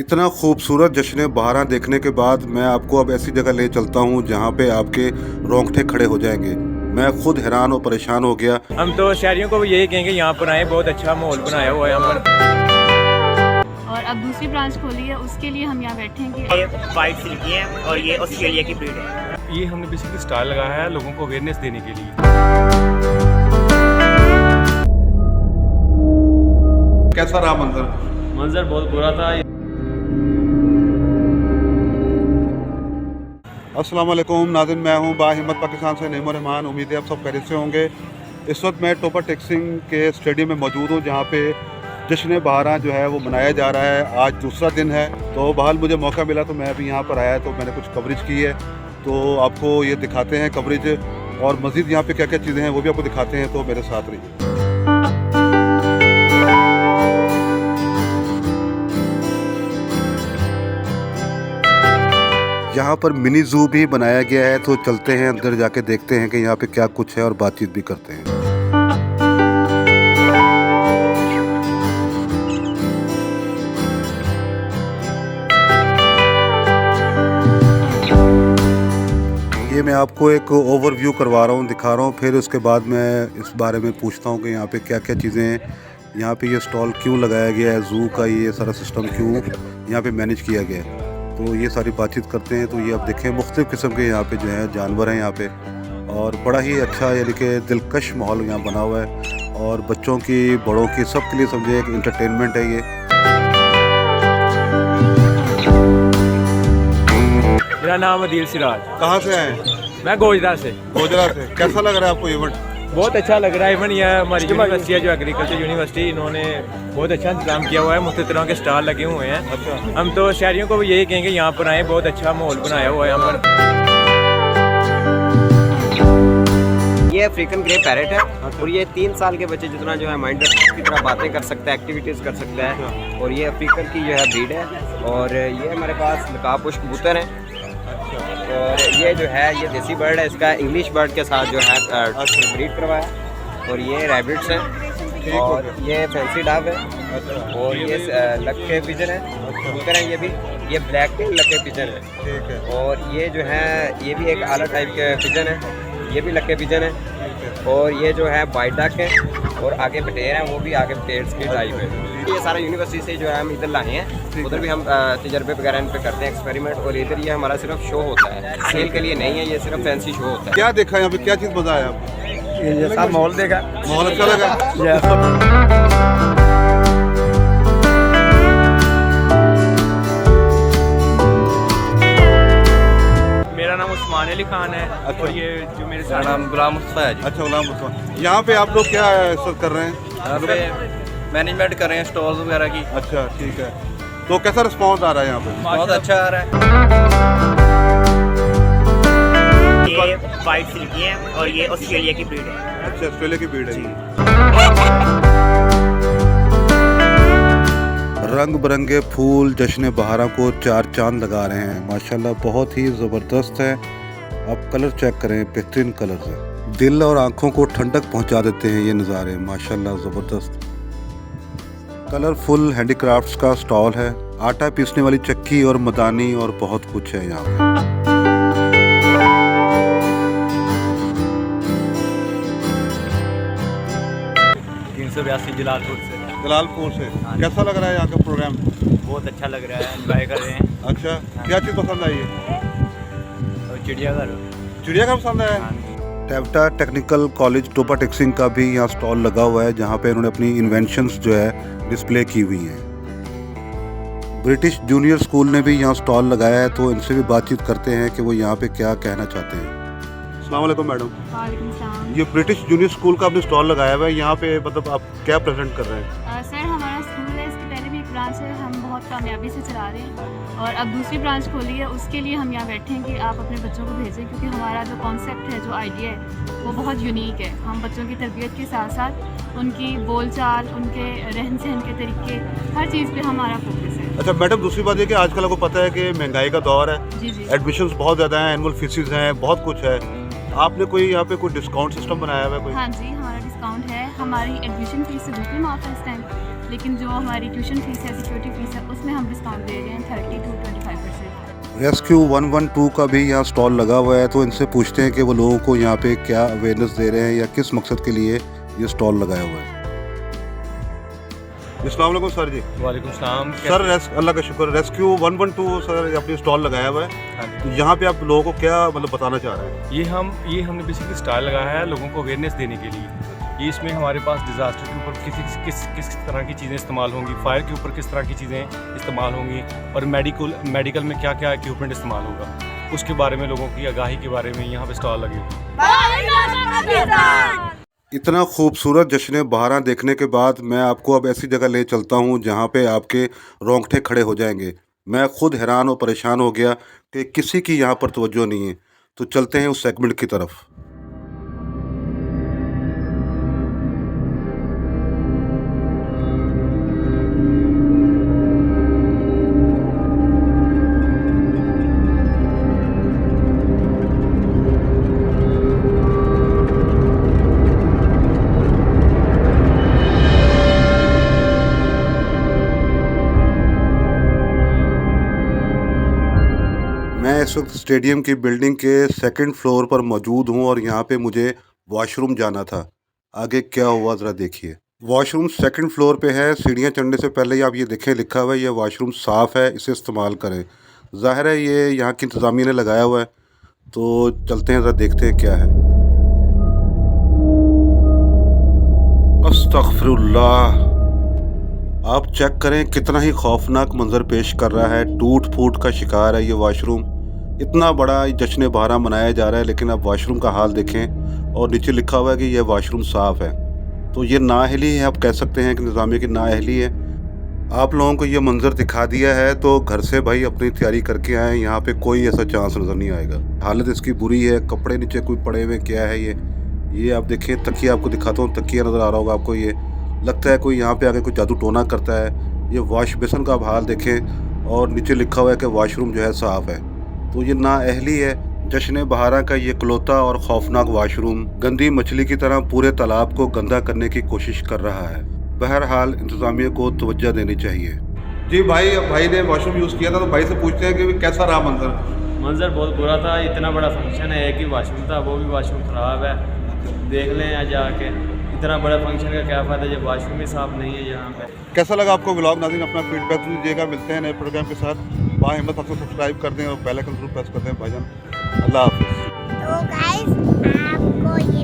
इतना खूबसूरत जश्न बहारां देखने के बाद मैं आपको अब ऐसी जगह ले चलता हूँ जहाँ पे आपके रोंगटे खड़े हो जाएंगे। मैं खुद हैरान और परेशान हो गया। हम तो शहरियों को भी यही कहेंगे यहाँ पर आए, बहुत अच्छा माहौल बनाया हुआ है यहाँ पर। और अब दूसरी ब्रांच खोली है, उसके लिए हम यहाँ बैठेंगे। ये वाइट सिल्की है और ये ऑस्ट्रेलिया की ब्रीड है। ये हमने बेसिकली स्टाइल लगाया है लोगों को अवेयरनेस देने के लिए। कैसा रहा मंजर? मंजर बहुत बुरा था। अस्सलाम वालेकुम नाज़रीन, मैं हूँ बाहिम्मत पाकिस्तान से नईम रहमान। उम्मीद है आप सब खैरियत से होंगे। इस वक्त मैं टोपा टेक्सिंग के स्टेडियम में मौजूद हूँ जहाँ पे जश्न बहारां जो है वो मनाया जा रहा है। आज दूसरा दिन है, तो बहाल मुझे मौका मिला तो मैं अभी यहाँ पर आया, तो मैंने कुछ कवरेज की है, तो आपको ये दिखाते हैं कवरेज, और मज़ीद यहाँ पे क्या क्या चीज़ें हैं वो भी आपको दिखाते हैं, तो मेरे साथ रहिए। यहाँ पर मिनी ज़ू भी बनाया गया है, तो चलते हैं अंदर जाके देखते हैं कि यहाँ पे क्या कुछ है और बातचीत भी करते हैं। ये मैं आपको एक ओवरव्यू करवा रहा हूँ, दिखा रहा हूँ, फिर उसके बाद मैं इस बारे में पूछता हूँ कि यहाँ पे क्या क्या चीज़ें हैं, यहाँ पे ये स्टॉल क्यों लगाया गया है, ज़ू का ये सारा सिस्टम क्यों यहाँ पे मैनेज किया गया है, तो ये सारी बातचीत करते हैं। तो ये आप देखें मुख्तलिफ़ किस्म के यहाँ पे जो है जानवर हैं यहाँ पे, और बड़ा ही अच्छा यानी कि दिलकश माहौल यहाँ बना हुआ है, और बच्चों की बड़ों की सब के लिए समझे एक इंटरटेनमेंट है ये। मेरा नाम अदील सिराज। कहाँ से आए? मैं गोजरा से। गोजरा से। कैसा लग रहा है आपको इवेंट? बहुत अच्छा लग रहा है। इवन यह हमारी यूनिवर्सिटी है जो एग्रीकल्चर यूनिवर्सिटी, इन्होंने बहुत अच्छा इंतजाम किया हुआ है, मुख्तलिफ तरह के स्टॉल लगे हुए हैं। अच्छा। हम तो शहरियों को भी यही कहेंगे यहाँ पर आए, बहुत अच्छा माहौल बनाया हुआ है यहाँ पर। ये अफ्रीकन ग्रे पैरेट है और ये 3 साल के बच्चे जितना जो है माइंड की तरह बातें कर सकता है, एक्टिविटीज़ कर सकता है, और ये अफ्रीकन की जो है ब्रीड है। और ये हमारे पास नकाबपोश कबूतर हैं, और ये जो है ये देसी बर्ड है, इसका इंग्लिश बर्ड के साथ जो है ब्रीड करवाया। और ये रैबिट्स हैं, और ये फैंसी डॉग है, और ये लक्के पिजन है, कबूतर है ये ब्लैक लक्के पिजन है। और ये जो है ये भी एक आला टाइप के पिजन है, ये भी लक्के पिजन है। और ये जो है वाइट डक है, और आगे पटेर हैं, वो भी आगे पटेर्स की टाइप है। ये सारा यूनिवर्सिटी से जो है हम इधर लाए हैं, उधर भी हम तजर्बे वगैरह इन पे करते हैं, एक्सपेरिमेंट। और इधर ये हमारा सिर्फ शो होता है, सेल के लिए नहीं है, ये सिर्फ फैंसी शो होता है। क्या देखा यहाँ पे, क्या चीज़ मज़ा आया आपको? ये सब माहौल देखा, माहौल अच्छा लगा? मेरा नाम उस्मान अली खान है। अच्छा। और ये जो मेरे साथ नाम गुलाम मुस्तफा है जी। अच्छा, गुलाम मुस्तफा। यहाँ पे आप लोग क्या सर कर रहे हैं? यहाँ पे मैनेजमेंट कर रहे हैं स्टॉल्स वगैरह की। अच्छा, ठीक है। तो कैसा रिस्पांस आ रहा है यहाँ पे? बहुत अच्छा आ रहा है। ये वाइट सिल्की है और ये ऑस्ट्रेलिया की ब्रीड है। अच्छा, ऑस्ट्रेलिया की ब्रीड है। रंग बिरंगे फूल जश्न बहारां को 4 चांद लगा रहे हैं। माशाल्लाह बहुत ही ज़बरदस्त है। आप कलर चेक करें, बेहतरीन कलर है, दिल और आँखों को ठंडक पहुँचा देते हैं ये नज़ारे। माशाल्लाह ज़बरदस्त कलरफुल हैंडीक्राफ्ट्स का स्टॉल है, आटा पीसने वाली चक्की और मदानी और बहुत कुछ है यहाँ पे। 382 जलालपुर से। जलालपुर से। कैसा लग रहा है यहाँ का प्रोग्राम? बहुत अच्छा लग रहा है, एंजॉय कर रहे हैं। अच्छा, क्या चीज़ पसंद आई है? और चिड़ियाघर चिड़ियाघर पसंद है? टैबटा टेक्निकल कॉलेज टोपा टेक्सिंग का भी यहाँ स्टॉल लगा हुआ है, जहाँ पे इन्होंने अपनी इन्वेंशंस जो है डिस्प्ले की हुई हैं। ब्रिटिश जूनियर स्कूल ने भी यहाँ स्टॉल लगाया है, तो इनसे भी बातचीत करते हैं कि वो यहाँ पे क्या कहना चाहते हैं। अस्सलाम वालेकुम मैडम। वालेकुम सलाम। ये ब्रिटिश जूनियर स्कूल का आपने स्टॉल लगाया हुआ है, यहाँ पे मतलब आप क्या प्रेजेंट कर रहे हैं? सर हमारा स्कूल है, इसके पहले भी एक ब्रांच है, हम बहुत कामयाबी से चला रहे हैं, और अब दूसरी ब्रांच खोली है, उसके लिए हम यहाँ बैठे हैं कि आप अपने बच्चों को भेजें, क्योंकि हमारा जो कॉन्सेप्ट है, जो आइडिया है, वो बहुत यूनिक है। हम बच्चों की तरबियत के साथ साथ उनकी बोलचाल, उनके रहन सहन के तरीके, हर चीज़ पे हमारा फोकस है। अच्छा मैडम, दूसरी बात ये कि आजकल आपको पता है कि महंगाई का दौर है, जी जी। एडमिशन्स बहुत ज़्यादा हैं, एनुअल फीसिस हैं, बहुत कुछ है। आपने कोई यहाँ पे कोई डिस्काउंट सिस्टम बनाया हुआ है कोई? हाँ जी, हमारा डिस्काउंट है, हमारी एडमिशन फीस से बिल्कुल माफ़ है इस टाइम, लेकिन जो हमारी ट्यूशन फीस है, सिक्योरिटी फीस है, उसमें हम डिस्काउंट दे रहे हैं 30 to 25%। रेस्क्यू 112 का भी यहाँ स्टॉल लगा हुआ है, तो इनसे पूछते हैं कि वो लोगों को यहाँ पे क्या अवेयरनेस दे रहे हैं या किस मकसद के लिए ये स्टॉल लगाया हुआ है। अस्सलाम वालेकुम सर जी। वालेकुम सलाम सर अल्लाह का शुक्र, रेस्क्यू 112 सर अपनी स्टॉल लगाया हुआ है, तो यहाँ पे आप लोगों को क्या मतलब बताना चाह रहे हैं? ये हमने बेसिकली स्टॉल लगाया है लोगों को अवेयरनेस देने के लिए। ये इसमें हमारे पास डिज़ास्टर के ऊपर किस तरह की चीज़ें इस्तेमाल होंगी, फायर के ऊपर किस तरह की चीज़ें इस्तेमाल होंगी, और मेडिकल में क्या क्या इक्विपमेंट इस्तेमाल होगा, उसके बारे में लोगों की आगाही के बारे में यहाँ पे स्टॉल लगे हुए हैं। इतना खूबसूरत जश्न बहारां देखने के बाद मैं आपको अब ऐसी जगह ले चलता हूँ जहाँ पे आपके रोंगटे खड़े हो जाएंगे। मैं खुद हैरान और परेशान हो गया कि किसी की यहाँ पर तवज्जो नहीं है। तो चलते हैं उस सेगमेंट की तरफ। मैं इस वक्त स्टेडियम की बिल्डिंग के सेकंड फ्लोर पर मौजूद हूं और यहाँ पे मुझे वॉशरूम जाना था। आगे क्या हुआ ज़रा देखिए। वॉशरूम सेकंड फ्लोर पे है। सीढ़ियाँ चढ़ने से पहले ही आप ये देखें, लिखा हुआ है ये वॉशरूम साफ़ है, इसे इस्तेमाल करें। ज़ाहिर है ये यहाँ की इंतज़ामिया ने लगाया हुआ है। तो चलते हैं, ज़रा देखते हैं क्या है। अस्तग़फिरुल्लाह, आप चेक करें कितना ही खौफनाक मंजर पेश कर रहा है। टूट फूट का शिकार है ये वॉशरूम। इतना बड़ा जश्न बहारां मनाया जा रहा है, लेकिन आप वॉशरूम का हाल देखें और नीचे लिखा हुआ है कि यह वॉशरूम साफ़ है। तो ये नाअहली है, आप कह सकते हैं कि निज़ामिया की नाअहली है। आप लोगों को ये मंजर दिखा दिया है तो घर से भाई अपनी तैयारी करके आएँ। यहाँ पे कोई ऐसा चांस नज़र नहीं आएगा। हालत इसकी बुरी है। कपड़े नीचे कोई पड़े हुए, क्या है ये आप देखें। तकिया आपको दिखाता हूँ, तकिया नज़र आ रहा होगा आपको। ये लगता है कोई यहाँ पे आके कोई जादू टोना करता है। ये वॉश बेसन का आप हाल देखें और नीचे लिखा हुआ है कि वॉशरूम जो है साफ़ है। तो ये नाअहली है। जश्न बहारां का ये इकलौता और खौफनाक वॉशरूम गंदी मछली की तरह पूरे तालाब को गंदा करने की कोशिश कर रहा है। बहरहाल इंतज़ामिया को तवज्जो देनी चाहिए। जी भाई ने वॉशरूम यूज़ किया था, तो भाई से पूछते हैं कि कैसा रहा मंजर बहुत बुरा था। इतना बड़ा फंक्शन है, एक ही वॉशरूम था, वो भी वॉशरूम ख़राब है। देख लें यहाँ जाके, इतना बड़ा फंक्शन का क्या फ़ायदा जब वॉशरूम ही साफ़ नहीं है यहाँ पे। कैसा लगा आपको व्लॉग? नाज़रीन अपना फीडबैक दीजिएगा। मिलते हैं नए प्रोग्राम के साथ। बाहिम्मत आपको सब्सक्राइब कर दें और बेल आइकन जरूर प्रेस कर दें भाईजान। अल्लाह हाफ़िज़। तो गाइस आपको ये